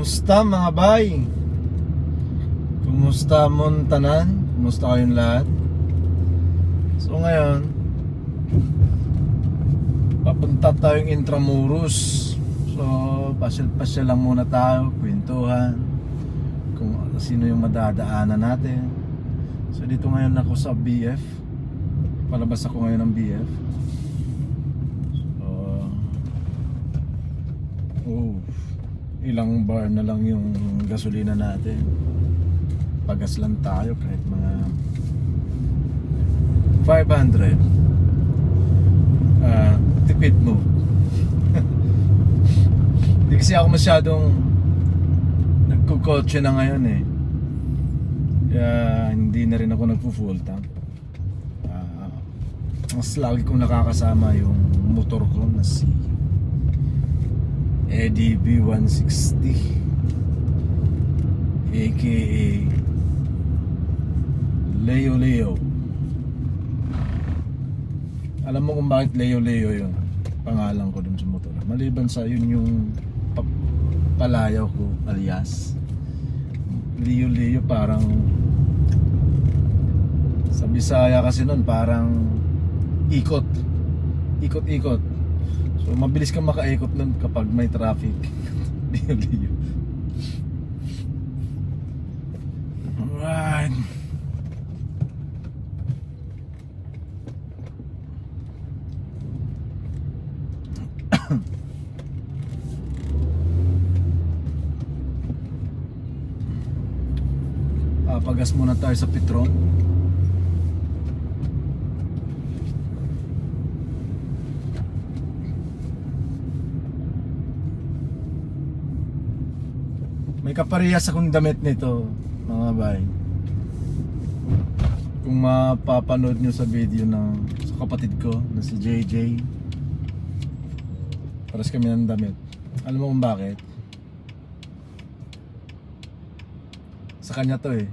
Kumusta mga bay? Kumusta mon tanan? Kumusta kayong lahat? So ngayon, papunta tayong Intramuros. So pasyal-pasyal lang muna tayo, kwentuhan kung sino yung madadaanan natin. So dito ngayon ako sa BF. Palabas ako ngayon ng BF. Ilang bar na lang yung gasolina natin. Pagas lang tayo kahit mga 500. Tipid mo. Hindi kasi ako masyadong nagkukotse na ngayon eh. Kaya hindi na rin ako nagpo-full tank. Mas lagi kong nakakasama yung motor ko na si Eddie B160 aka Leo Leo. Alam mo kung bakit Leo Leo yun? Pangalan ko dun sa motor. Maliban sa yun yung palayaw ko alias Leo Leo, parang sa Bisaya kasi nun parang ikot. So mabilis kang makaikot nun kapag may traffic. Liyo. Alright. Pagas muna tayo sa Petron. May kaparehas akong damit nito, mga bay. Kung mapapanood nyo sa video sa kapatid ko na si JJ, pares kami ng damit. Alam mo kung bakit? Sa kanya to eh.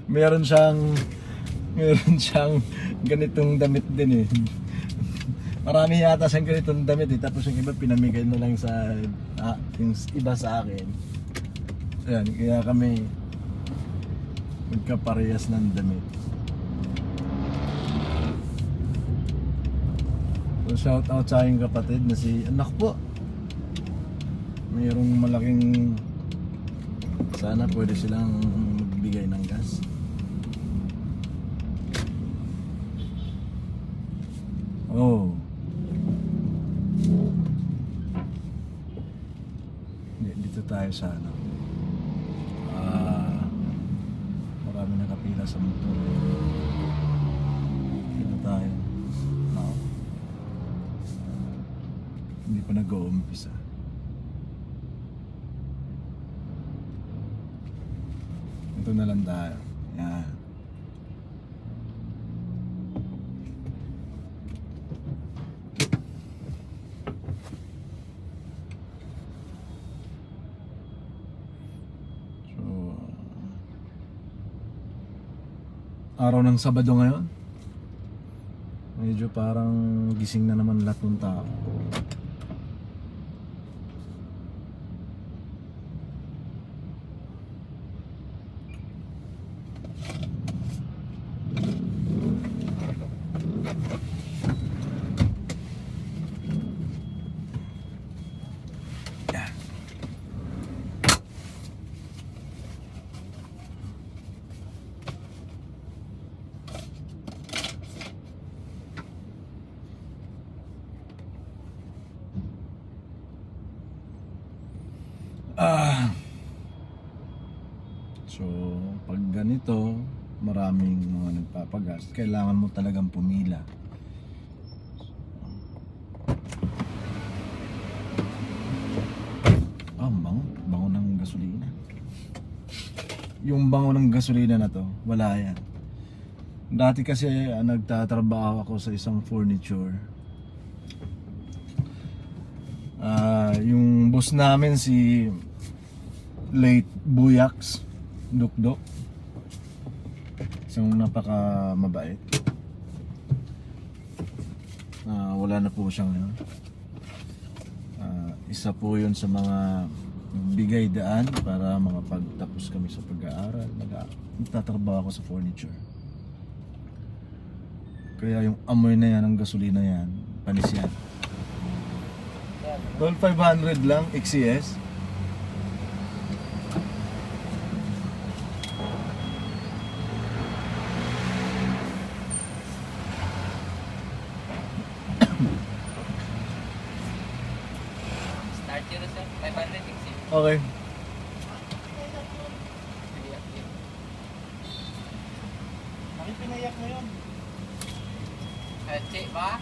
Meron siyang ganitong damit din eh. Marami yata siyang ganitong damit eh. Tapos yung iba pinamigay na lang sa yung iba sa akin. Ayan, kaya kami magkaparehas ng damit. So shout out sa aking kapatid na si anak po. Mayroong malaking, sana pwede silang magbigay ng gas. Oh, dito tayo sa marami nakapila sa motor. Dito tayo. Hindi pa nag-uumpisa. Ito na lang tayo. Yan. Araw ng Sabado ngayon. Medyo parang gising na naman lahat ng tao. So pag ganito, maraming mga nagpapagas, kailangan mo talagang pumila. Bango ng gasolina. Yung bango ng gasolina na to, wala yan. Dati kasi nagtatrabaho ako sa isang furniture. Yung boss namin si late Buyaks Dukdok, isang napaka mabait. Wala na po siyang isa po yun sa mga bigay daan para makapagtapos kami sa pag-aaral. Nagtatrabaho ako sa furniture. Kaya yung amoy na yan, ang gasolina yan, panis yan. 12,500 lang, XCS. Start yun sir, 560. Okay. Pinayak mo yun. Cik ba?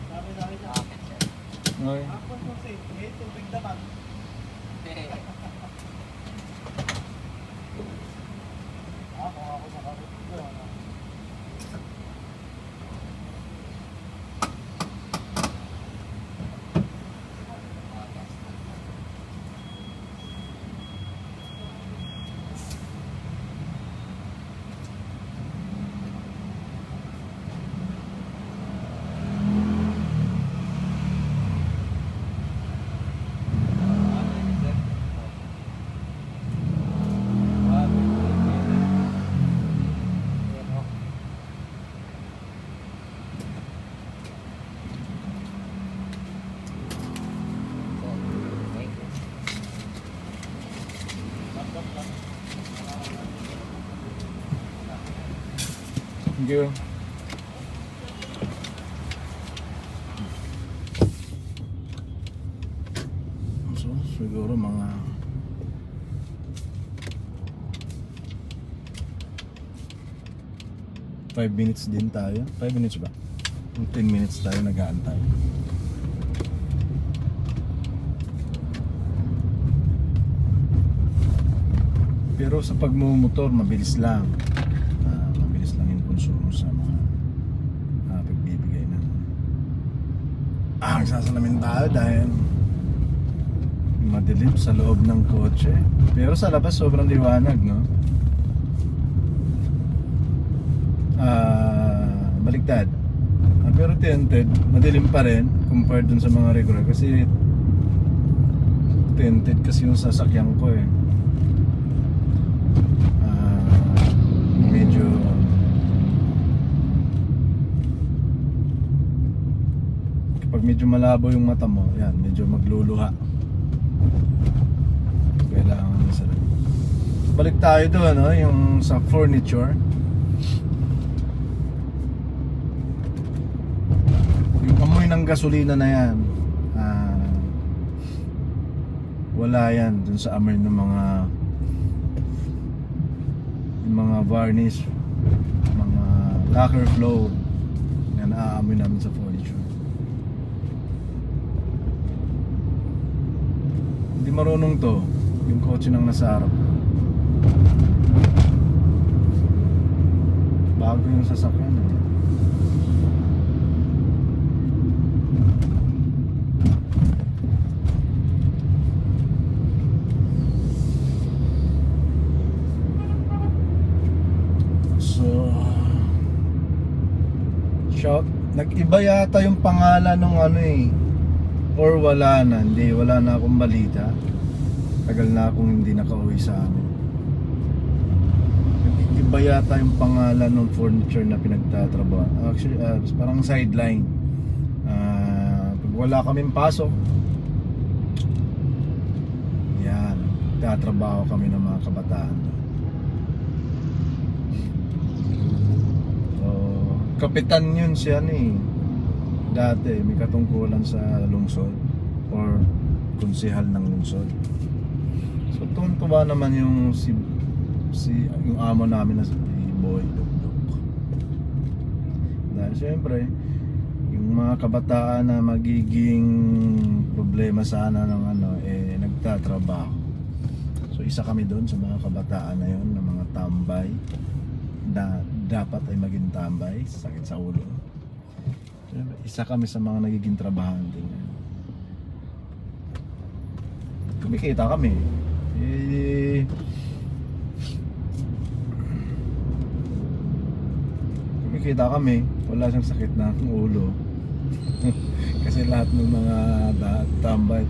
Dami-dami na. Okay sir. Okay. Ako mo say, tubig naman. Ako nakarot ko. Thank you. So, siguro mga 5 minutes din tayo. 5 minutes ba? 10 minutes tayo nag-aantay. Pero sa pagmumotor, mabilis lang. Mabilis lang yung konsumo sa mga pagbibigay ng nagsasalamin tayo dahil madilim sa loob ng kotse. Pero sa labas sobrang liwanag, no? Baliktad. Pero tinted, madilim pa rin compared dun sa mga regular kasi tinted kasi yung sasakyan ko eh. Medyo kapag medyo malabo yung mata mo, yan, medyo magluluha. Kailangan sa balik tayo doon, no? Yung sa furniture. Yung amoy ng gasolina na yan, wala yan dun sa amoy ng mga varnish, mga lacquer flow na naaamoy namin sa furniture. Hindi marunong to yung kotse nang nasa harap. Bago yung sasakyan eh. So nag-iba yata yung pangalan ng ano eh, or wala na, hindi, wala na akong balita. Tagal na akong hindi nakauwi sa amin. Nag-iba yata yung pangalan ng furniture na pinagtatrabaho. Actually, parang sideline. Pag wala kaming pasok, yan, tatrabaho kami ng mga kabataan. Kapitan yun siya eh. Dati may katungkulan sa lungsod or konsehal ng lungsod. So tuwa naman yung yung amo namin na si Boy Dukduk. Dahil syempre yung mga kabataan na magiging problema sana ng nagtatrabaho. So isa kami doon sa mga kabataan na yun, na mga tambay na dapat ay maging tambay, sakit sa ulo. Isa kami sa mga nagiging trabahante niya. Kumikita kami. Kumikita kami. Wala siyang sakit ng ulo. Kasi lahat ng mga tambay,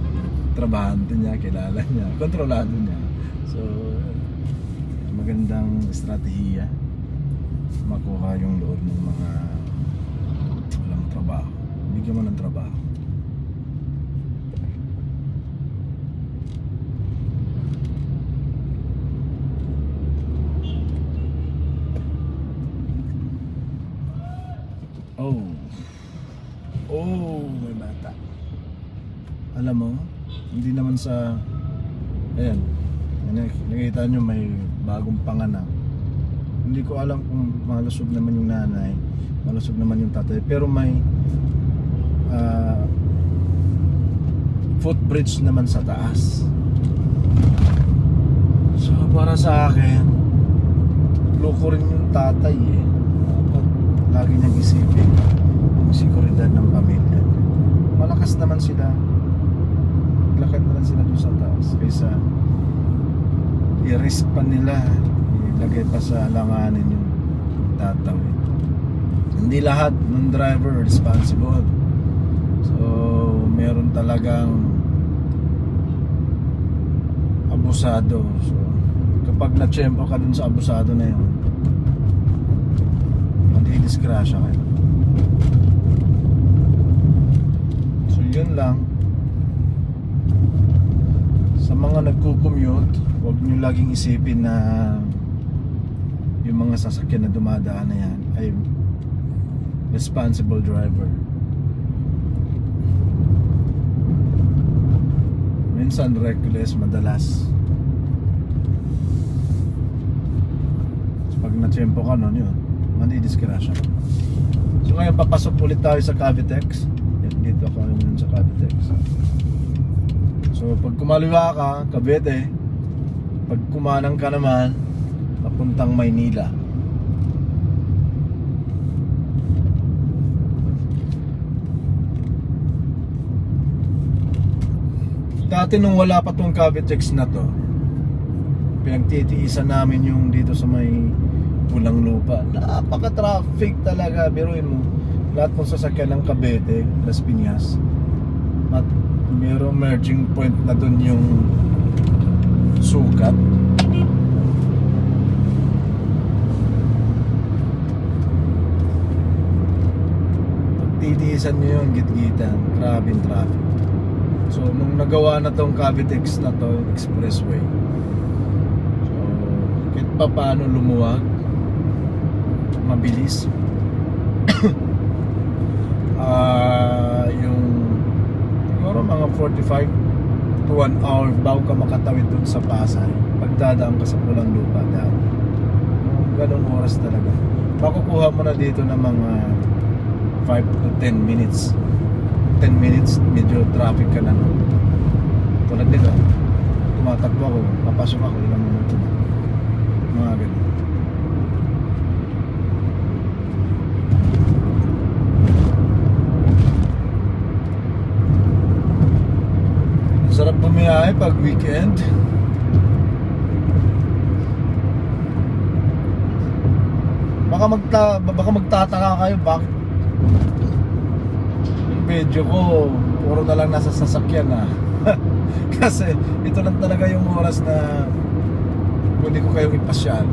trabahante niya, kilala niya, kontrolado niya. So, magandang estratehiya makuha yung loob ng mga walang trabaho. Bigyan mo ng trabaho. May bata. Alam mo, hindi naman sa ayan, nakita nyo may bagong panganak. Hindi ko alam kung malusog naman yung nanay, malusog naman yung tatay, pero may footbridge naman sa taas. So para sa akin, loko rin yung tatay eh. Dapat lagi niyang isipin yung seguridad ng pamilya. Malakas naman sila, lakad naman sila doon sa taas kaysa i-risk pa nila, ilagay pa sa alanganin yung tatawid. Hindi lahat ng driver responsible. So meron talagang abusado. So kapag na-tsempo ka dun sa abusado na yun, magdidisgrasya kayo. So yun lang. Sa mga nagko-commute, huwag nyo laging isipin na yung mga sasakyan na dumadaan na yan ay responsible driver. Minsan reckless, madalas. So, pag na-tsempo ka nun, yun, mandidisgrasya. So ngayon papasok ulit tayo sa Cavitex. Dito ako naman sa Cavitex. So pag kumaliwa ka, Cavite. Pag kumanang ka naman, papuntang Maynila. Dati nung wala pa tong Cavitex na to, pinagtitiisan namin yung dito sa may Pulang Lupa. Napaka-traffic talaga, biruin mo. Lahat ng sasakyan ng Cavite, Las Piñas. At mayroong merging point na dun yung sukat. Titiisan nyo yung gitgitan. Grabe yung traffic. So nung nagawa na tong Cavitex na to, expressway, so kahit pa paano lumuwag, mabilis. Yung siguro mga 45 to 1 hour bago ka makatawid dun sa Pasay pagdadaan ka sa Pulang Lupa dahil ganun oras talaga. Makukuha mo na dito ng mga 5 to 10 minutes. 10 minutes, medyo traffic ka na nun. Tulad nito, tumatakbo ako, papasok ako, ilang minuto na. Mga ganun. Sarap bumiyahe pag weekend. Baka magtataka kayo bakit video ko puro na lang nasa sasakyan na. Kasi ito lang talaga yung oras na pwede ko kayong ipasyal,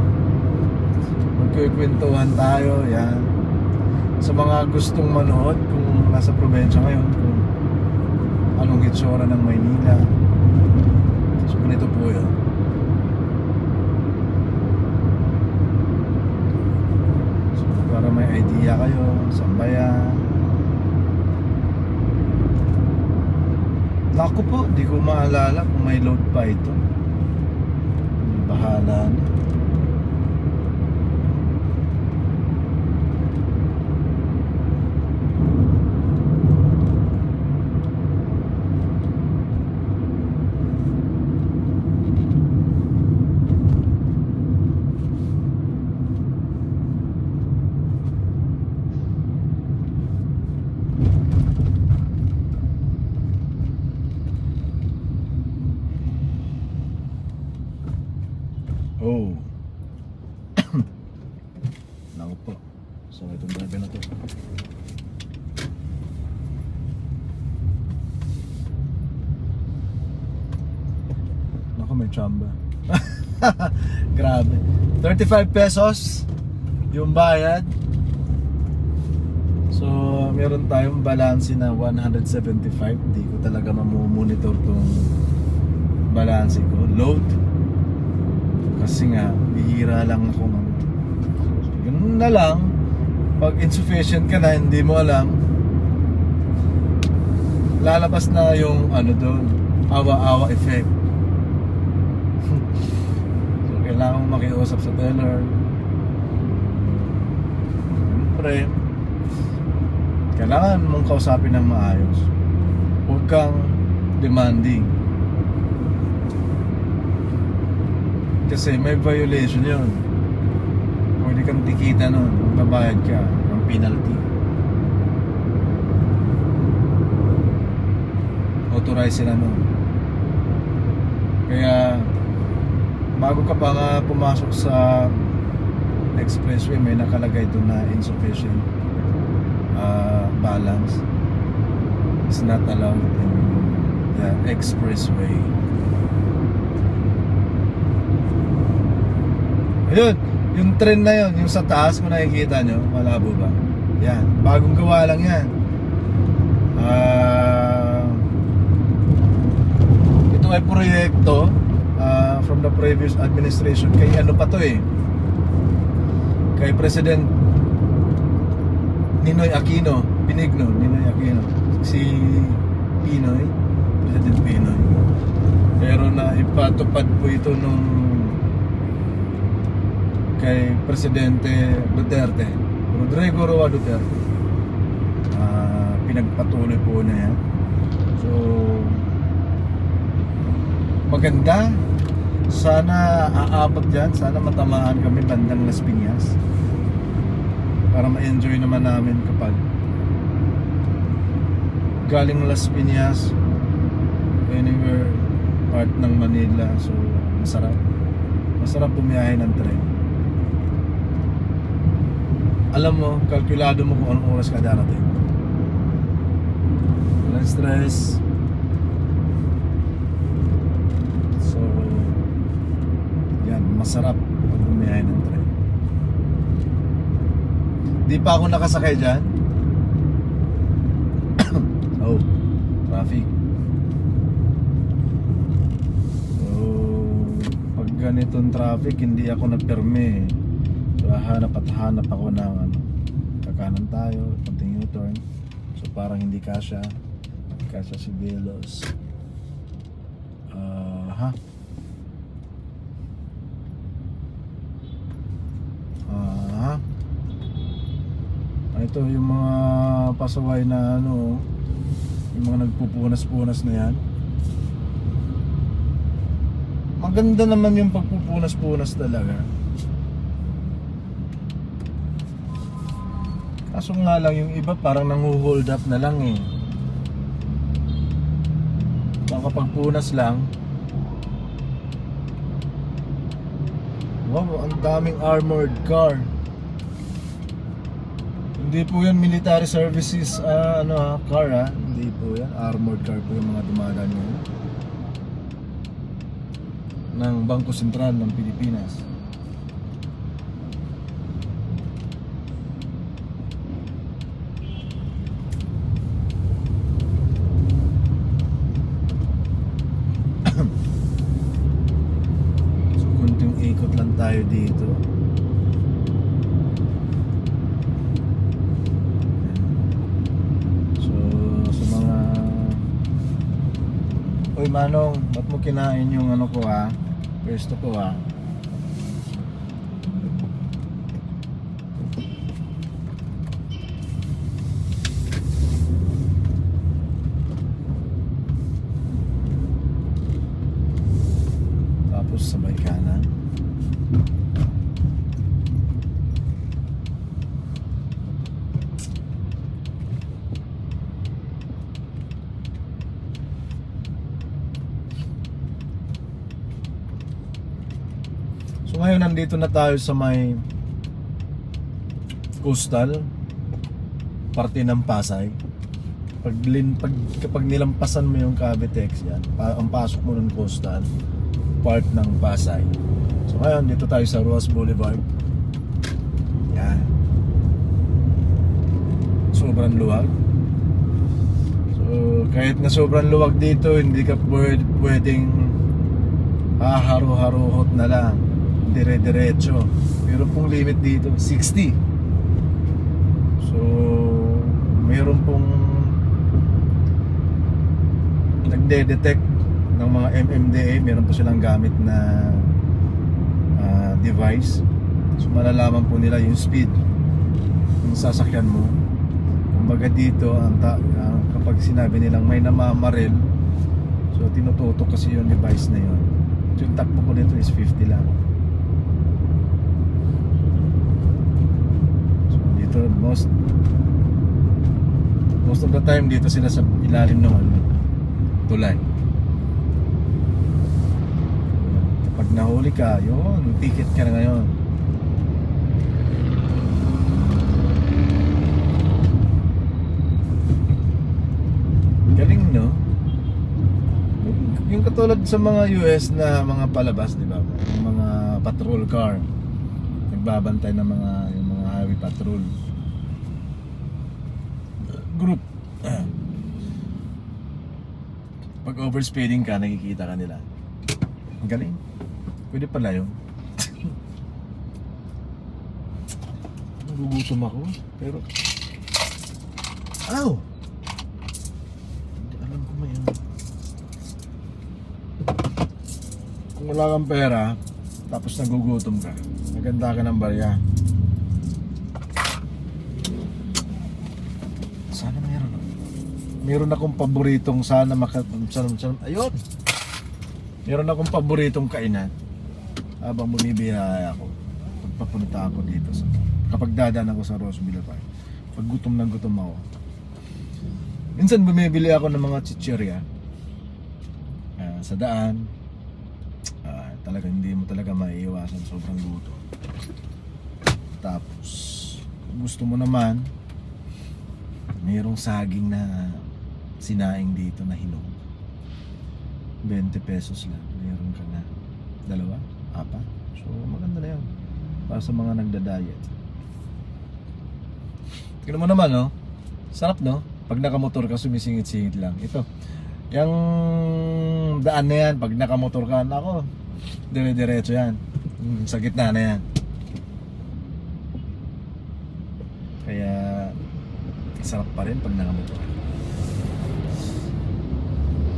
magkukwentuhan tayo. Yan, sa mga gustong manood kung nasa probinsya ngayon, kung anong hitsura ng Maynila. So ganito po yun. So para may idea kayo, sambayan. Naku po, di ko maalala kung may load pa ito. Bahala na. driver na to. Naku, may chamba. Grabe. 35 pesos yung bayad. So, meron tayong balance na 175. Hindi ko talaga mamumonitor tong balance ko. Load. Kasi nga, bihira lang ako. So, ganun na lang. Pag insufficient ka na, hindi mo alam, lalabas na yung ano doon, awa-awa effect. So, kailangan mo makiusap sa teller. Siyempre, kailangan mong kausapin ng maayos. Huwag kang demanding. Kasi may violation yun. Pwede kang tikita nun. Magbabayad ka ng penalty. Authorize sila nun. Kaya bago ka pa nga pumasok sa expressway, may nakalagay doon na insufficient balance is not allowed in the expressway. Ayun, yung trend na yun, yung sa taas kung nakikita nyo, malabo ba? Yan, bagong gawa lang yan. Ito ay proyekto from the previous administration. Kay ano pa to eh, kay President Ninoy Aquino, Ninoy Aquino, si Pinoy, President Pinoy. Pero na ipatupad po ito nung kay Presidente Duterte, Rodrigo Roa Duterte. Pinagpatuloy po na yan. So, maganda. Sana aabot dyan. Sana matamaan kami bandang Las Piñas para ma-enjoy naman namin kapag galing Las Piñas anywhere part ng Manila. So masarap bumiyahe ng tren. Alam mo, kalkulado mo kung anong oras ka darating. Walang stress. So yan, masarap pag bumiyahe ng tren. Di pa ako nakasakay dyan. Oh, traffic. So, pag ganitong traffic, hindi ako na-perme. So, hanap ako ng ano, kakanan tayo, konting U-turn. So, parang hindi kasya si Velos. Ito yung mga pasaway na ano, yung mga nagpupunas-punas na yan. Maganda naman yung pagpupunas-punas talaga. Kaso nga lang yung iba parang nangu-hold up na lang eh. Makapagpunas lang. Wow, ang daming armored car. Hindi po yan military services car ha. Hindi po yan, armored car po yung mga dumadaan ngayon ng Bangko Sentral ng Pilipinas. So kunting ikot lang tayo dito. Uy Manong, ba't mo kinain yung ano ko ha? Pwesto ko ha? Tapos sabay kanan. So ngayon nandito na tayo sa may coastal. parte ng Pasay. Kapag nilampasan mo yung Cavitex yan, ang pasok mo ng coastal, part ng Pasay. So ngayon, dito tayo sa Roas Boulevard. Yan. Sobrang luwag. So kahit na sobrang luwag dito, hindi ka pwedeng haharu-haruhot na lang, dire-diretso. Pero pong limit dito 60. So mayroon pong nagde-detect ng mga MMDA, meron po silang gamit na device. So malalaman po nila yung speed ng sasakyan mo. Kumbaga dito kapag sinabi nilang may namamaril, so tinututok kasi yung device na yun. So yung takbo ko dito is 50 lang. So dito most of the time dito sila sa ilalim ng tulay. Kapag nahuli ka, yun, ticket ka na ngayon. Galing, no? Yung katulad sa mga US na mga palabas, di ba? Yung mga patrol car, nagbabantay ng yung mga highway patrol group. Pag overspeeding ka, nakikita ka nila. Ang galing. Pwede pala yun. Nagugutom ako. Pero aw! Hindi alam ko may ano. Kung wala kang pera, tapos nagugutom ka, maganda ka ng barya. Sana meron akong paboritong ayun! Meron akong paboritong kainan habang bumibiyaya ako. Pagpapunta ako dito kapag dadaan ako sa Roas Boulevard. Pag gutom na gutom ako. Minsan bumibili ako ng mga chichirya sa daan. Talaga hindi mo talaga maiiwasan, sobrang gutom. Tapos gusto mo naman, mayroong saging na sinaing dito na hinog. 20 pesos lang, mayroon ka na 2, 4. So maganda na yun para sa mga nagda-diet. Tignan mo naman, no? Sarap, no? Pag nakamotor ka, sumisingit-singit lang. Ito, yung daan na yan, pag nakamotor ka, ako, dire-diretso yan. Sa gitna na yan. Kaya sarap pa rin pag nakamotor.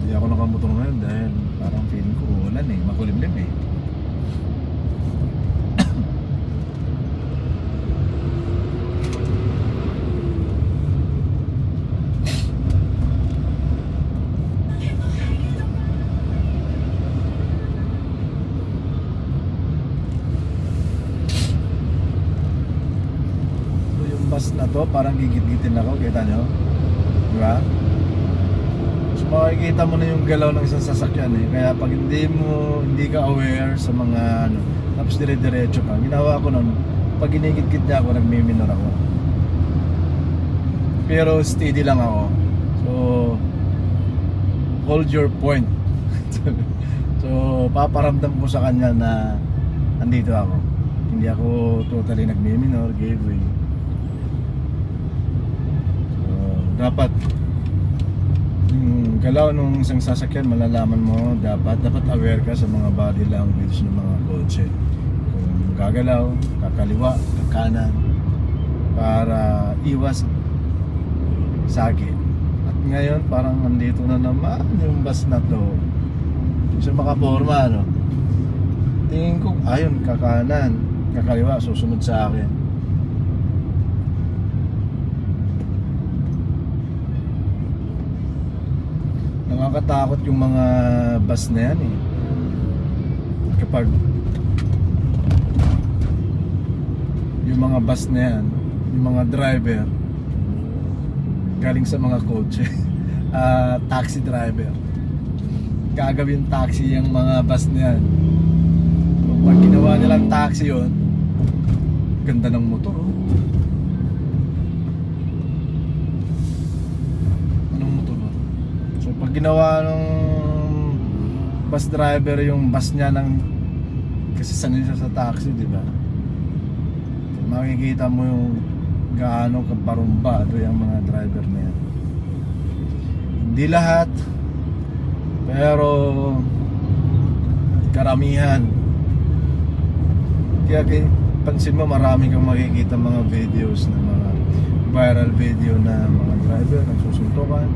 Hindi ako nakamotor ngayon dahil parang feeling ko ulan eh, makulimlim eh. Bus na to, parang gigit-gitin ako, kita nyo? Diba? So makikita mo na yung galaw ng isang sasakyan eh. Kaya pag hindi ka aware sa mga tapos dire-diretso ka, ginawa ko nun, pag ginigit-git niya ako, nagmiminor ako. Pero steady lang ako. So hold your point. So paparamdam ko sa kanya na andito ako. Hindi ako totally nagmiminor, gave way. Dapat yung galaw ng isang sasakyan, malalaman mo, dapat aware ka sa mga body language ng mga kotse. Kung gagalaw, kakaliwa, kakanan, para iwas sakit. At ngayon parang nandito na naman yung bus na to. So makaporma, no? Tingin ko, ayun, kakanan, kakaliwa, susunod sa akin. Nakakatakot yung mga bus na yan eh. Kapag yung mga bus na yan, yung mga driver galing sa mga kotse, taxi driver, gagawin taxi yung mga bus na yan. Pag ginawa nilang taxi yun, ganda ng motor, oh. ginawa nung bus driver yung bus niya ng kasi sanay siya sa taxi, di ba? Makikita mo yung gaano kaparumbado yung mga driver na yan. Hindi lahat, pero karamihan. Kaya pansin mo, marami kang makikita mga videos na mga viral video na mga driver nagsusuntukan,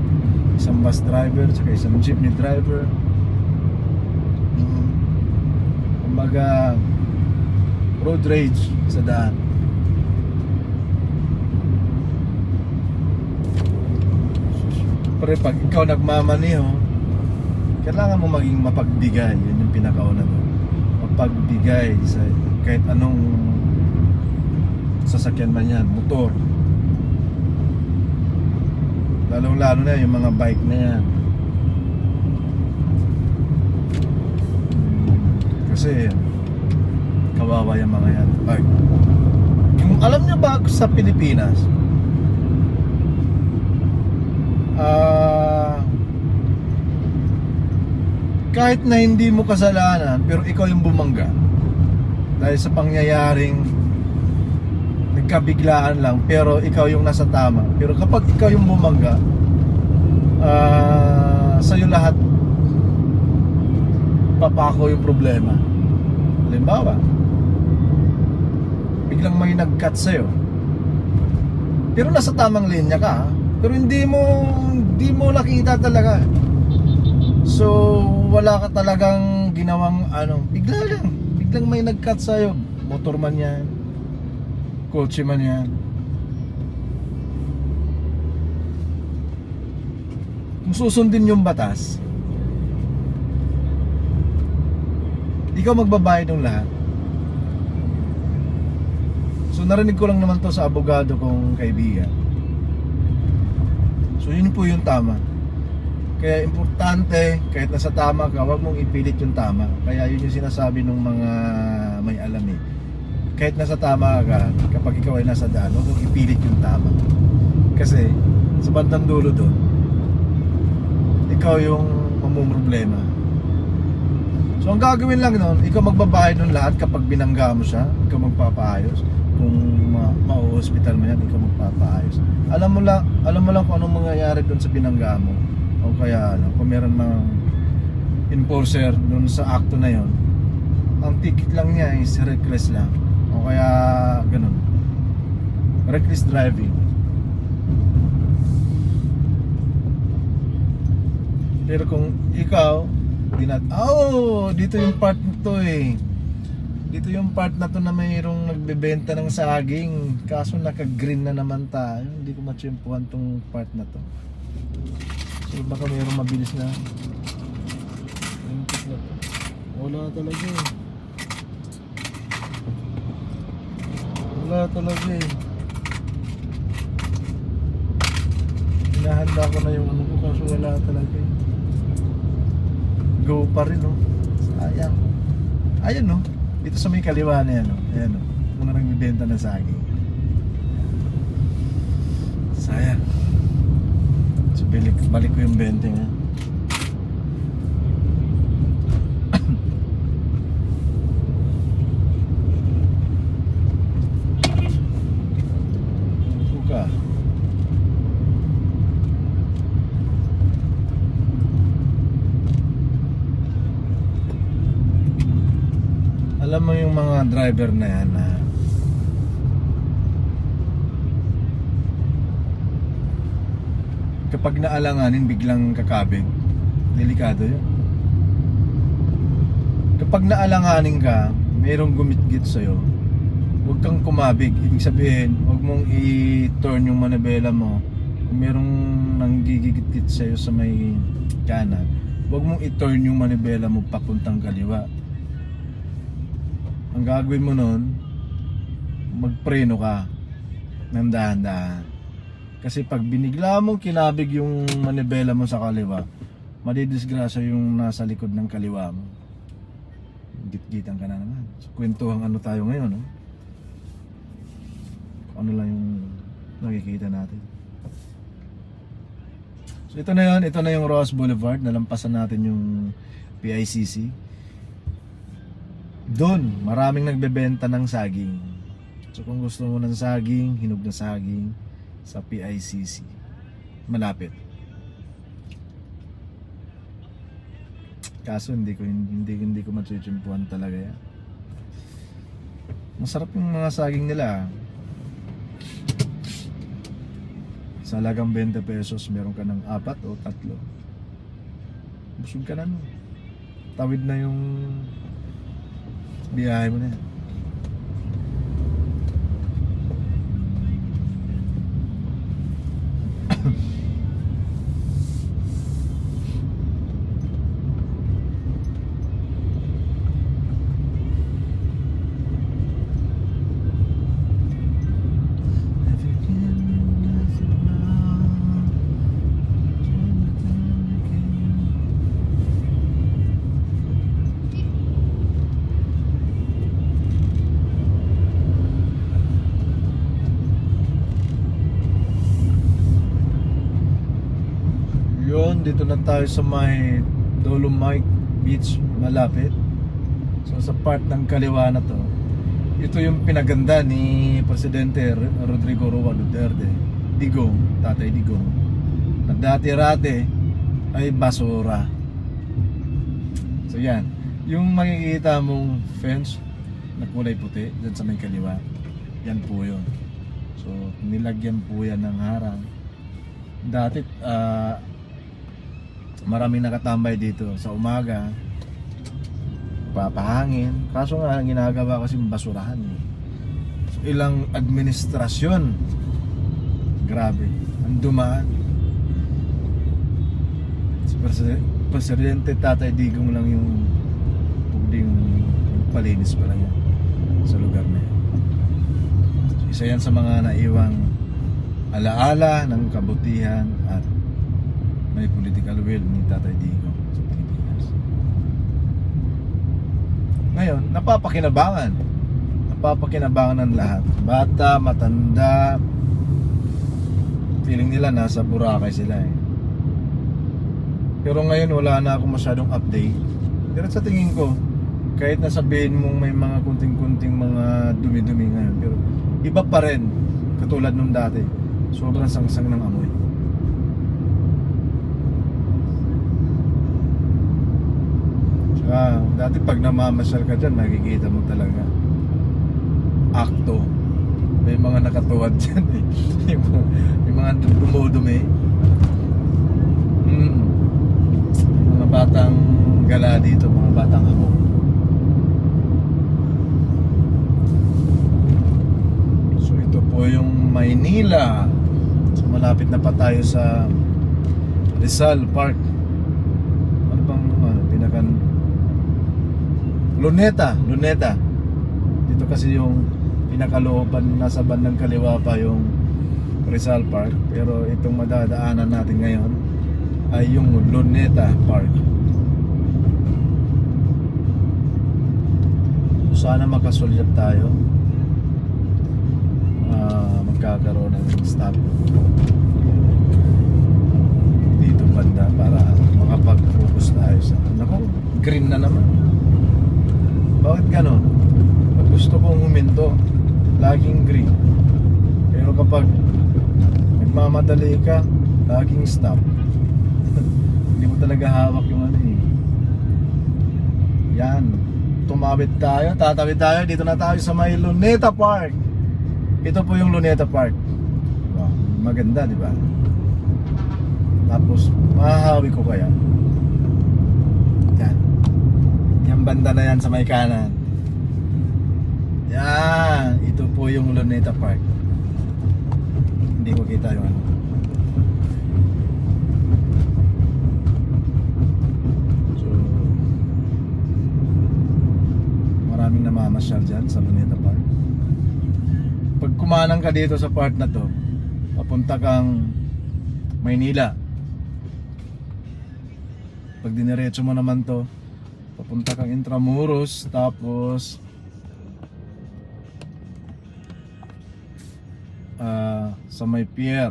isang bus driver saka isang jeepney driver. Kumbaga road rage sa daan. Pero pag ikaw nagmamaneho, kailangan mo maging mapagbigay. Yun yung pinakauna doon. Mapagbigay sa kahit anong sasakyan man yan, motor. Lalong-lalo na yung mga bike na yan. Kasi kawawa yung mga yan. Ay, alam niyo ba sa Pilipinas, kahit na hindi mo kasalanan pero ikaw yung bumangga dahil sa pangyayaring nagkabiglaan lang pero ikaw yung nasa tama, pero kapag ikaw yung bumangga, sa'yo lahat papako yung problema. Halimbawa, biglang may nag-cut sa'yo pero nasa tamang linya ka, pero hindi mo nakita talaga. So wala ka talagang ginawang biglang may nag-cut sa'yo, motor man yan, kotse man yan. Kung susundin yung batas, ikaw magbabayad ng lahat. So narinig ko lang naman to sa abogado kong kaibigan. So yun po yung tama. Kaya importante, kahit nasa tama ka, huwag mong ipilit yung tama. Kaya yun yung sinasabi ng mga may alam eh. Kahit nasa tama ka, kapag ikaw ay nasa daan, huwag mong ipilit yung tama. Kasi sa bandang dulo doon, ikaw yung mamumroblema. So ang gagawin lang nun, ikaw magbabayad ng lahat kapag binangga mo siya, ikaw magpapaayos. Kung ma-hospital mo yan, ikaw magpapaayos. Alam mo lang kung anong mangyayari doon sa binangga mo. O kaya kung meron mga enforcer doon sa akto na yon, ang ticket lang niya is reckless lang. O kaya ganun, reckless driving. Pero kung ikaw dito yung part nito eh. Dito yung part na to na mayroong nagbebenta ng saging. Kaso naka-green na naman tayo. Hindi ko matsyempuhan tong part na to. So baka mayroong mabilis na. Wala talaga eh. Wala talaga eh. Hinahanda ko na yung ano ko, kaso wala talaga eh. Go pa rin oh. Sayang. Ayun oh. Dito sa may kaliwa na yan oh. Ayan oh. Mga nagbibenta ng saging. Sayang. So balik ko yung 20 nga. Buka. Alam mo yung mga driver na yan na kapag naalanganin biglang kakabig, delikado yun. Kapag naalanganin ka, mayroong gumit-git sa'yo, huwag kang kumabig. Ibig sabihin, huwag mong i-turn yung manibela mo. Kung mayroong nanggigigit-git sa'yo sa may kanan, huwag mong i-turn yung manibela mo papuntang kaliwa. Ang gagawin mo nun, magpreno ka ng dahan-dahan. Kasi pag binigla mong kinabig yung manibela mo sa kaliwa, madidisgrasya yung nasa likod ng kaliwa mo. Git-gitan ka na naman. So, kwentuhang ano tayo ngayon, no? Ano lang yung nakikita natin. So ito na yung Ross Boulevard, nalampasan natin yung PICC. Doon, maraming nagbebenta ng saging. So kung gusto mo ng saging, hinog na saging sa PICC, malapit. Kaso hindi ko matsutsumpuan talaga yan. Masarap yung mga saging nila. Sa halagang 20 pesos, meron ka ng 4 o 3. Busog ka na no. Tawid na yung biyahe mo na yan. Yun, dito na tayo sa may Dolomite Beach, malapit. So sa part ng kaliwa na to, ito yung pinaganda ni Presidente Rodrigo Roa Duterte, Digong, Tatay Digong, na dati-rate ay basura. So yan, yung makikita mong fence na kulay puti dyan sa may kaliwa, yan po yun. So nilagyan po yan ng harang. Dati maraming nakatambay dito sa umaga, papahangin. Kaso nga ang ginagawa kasi basurahan eh. So, ilang administrasyon, grabe ang dumaan. Si Presidente Tatay Digong lang yung pugding palinis pala yan sa lugar na yan. So, isa yan sa mga naiwang alaala ng kabutihan at may political will ni Tatay Digong sa Pilipinas. Ngayon, napapakinabangan ng lahat. Bata, matanda, feeling nila nasa Boracay sila eh. Pero ngayon wala na akong masyadong update. Pero sa tingin ko, kahit nasabihin mong may mga kunting-kunting mga dumi-dumi ngayon, pero iba pa rin katulad nung dati. Sobrang sangsang ng amoy. Dati pag namamasyal ka dyan, makikita mo talaga akto. May mga nakatuwad dyan eh. May mga dumudumi. Mga batang gala dito, mga batang amo. So ito po yung Maynila. So malapit na pa tayo sa Rizal Park. Ano bang Luneta. Dito kasi yung pinakalooban, nasa bandang kaliwa pa yung Rizal Park. Pero itong madadaanan natin ngayon ay yung Luneta Park. Sana makasulyap tayo. Magkakaroon ng stop dito banda para makapag-focus tayo sa green na naman. Bakit ganon? Pag gusto kong huminto, laging green. Pero kapag nagmamadali ka, laging stop. Hindi mo talaga hawak yung ano eh. Yan. Tatawid tayo. Dito na tayo sa may Luneta Park. Ito po yung Luneta Park. Wow, maganda, di ba? Tapos, mahahawi ko kaya. Yan. Yung banda na yan sa may kanan. Yan. Ito po yung Luneta Park. Hindi ko kita yung ano. So, maraming namamasyal dyan sa Luneta Park. Pag kumanang ka dito sa part na to, papunta kang Maynila. Pag diniretso mo naman to, papunta kang Intramuros, tapos sa may pier.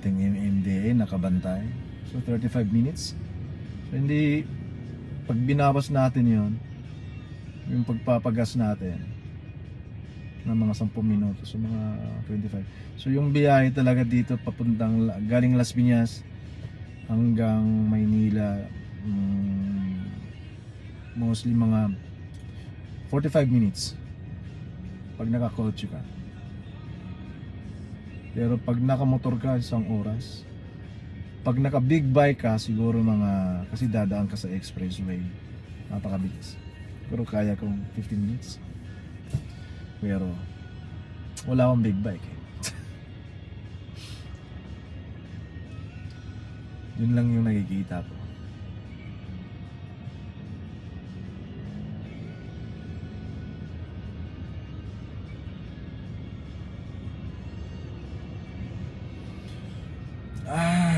ating MMDA nakabantay. So 35 minutes. So hindi, pag binawas natin yon, yung pagpapagas natin ng mga 10 minuto, so mga 25. So yung biyahe talaga dito papuntang galing Las Piñas hanggang Maynila, mostly mga 45 minutes pag nakakotse ka. Pero pag nakamotor ka, 1 oras. Pag naka big bike ka, siguro mga, kasi dadaan ka sa expressway, napakabilis. Pero kaya kong 15 minutes. Pero wala akong big bike eh. Yun lang yung nakikita ko.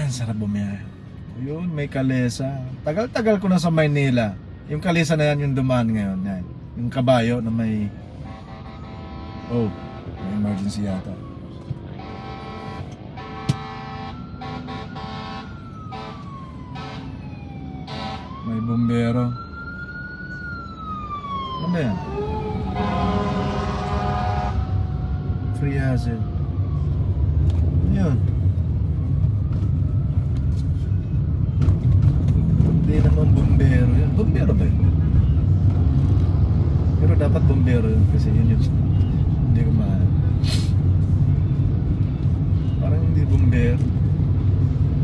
Ang sarap bumiyahe. Yun, may kalesa. Tagal-tagal ko na sa Maynila. Yung kalesa na yan yung dumaan ngayon. Yan. Yung kabayo na may... Oh, may emergency yata. May bumbero. Ano ba yan? Free hazard. Ano yun? Hindi naman bumbero yun. Bumbero ba yun? Pero dapat bumbero yun kasi yun yun. Hindi ko mahal. Parang hindi bumbero.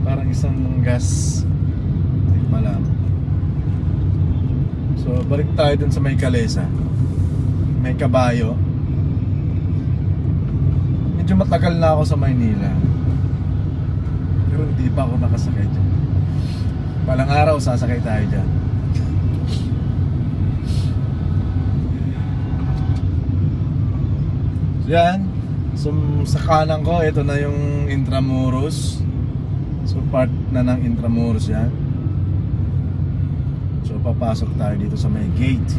Parang isang gas. Hindi ko malaman. So balik tayo dun sa may kalesa. May kabayo. Medyo matagal na ako sa Maynila. Pero hindi pa ako nakasakay dyan. Palang araw sasakay tayo dyan. So yan. So sa kanan ko, ito na yung Intramuros. So part na ng Intramuros yan. So papasok tayo dito sa may gate.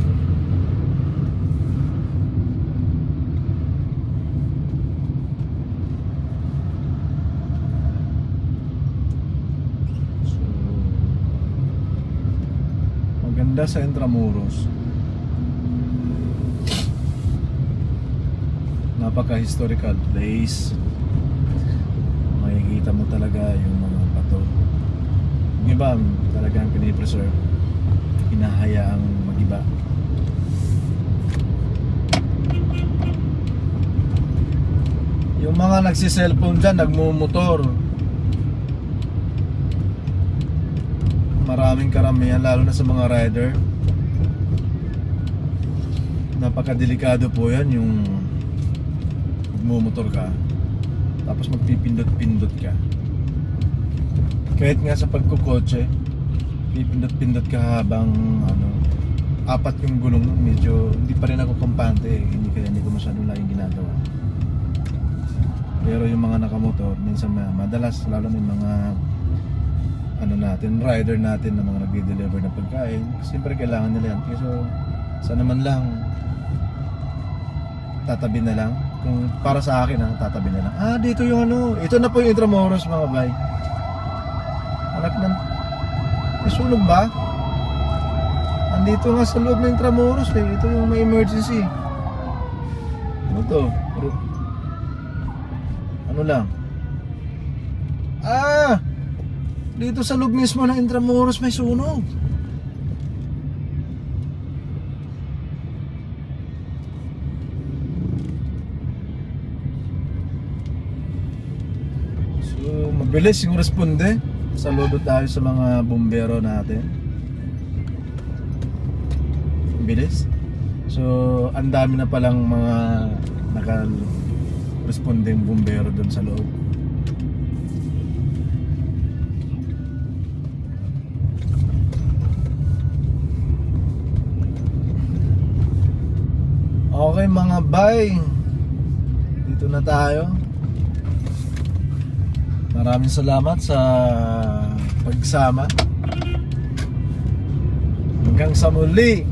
Maganda sa Intramuros. Napaka-historical place. Makikita mo talaga yung mga bato. Yung iba talagang pinipreserve. Hinahayaang mag-iba. Yung mga nagsi-cellphone dyan, nagmumotor. Maraming karamihan, lalo na sa mga rider. Napakadelikado po yan, yung magmumotor ka tapos magpipindot-pindot ka. Kahit nga sa pagkukotse, pipindot-pindot ka habang apat yung gulong, medyo hindi pa rin ako kampante eh. Hindi ko masyadong laging ginagawa. Pero yung mga nakamotor, minsan madalas, lalo na yung mga rider natin na mga nagde-deliver ng pagkain, siyempre kailangan nila yan. So sana naman lang tatabi na lang. Kung para sa akin tatabi na lang. Dito yung ito na po yung Intramuros mga bay. Anak ng sunog ba? Andito nga sa loob ng Intramuros eh. Ito yung may emergency. Ano to? Ano lang? Dito sa loob mismo ng Intramuros may sunog. So mabilis yung responde. Saludo tayo sa mga bumbero natin. Bilis. So ang dami na palang mga naka-responding bumbero doon sa loob. Okay mga bay, dito na tayo. Maraming salamat sa pagsama. Hanggang sa muli.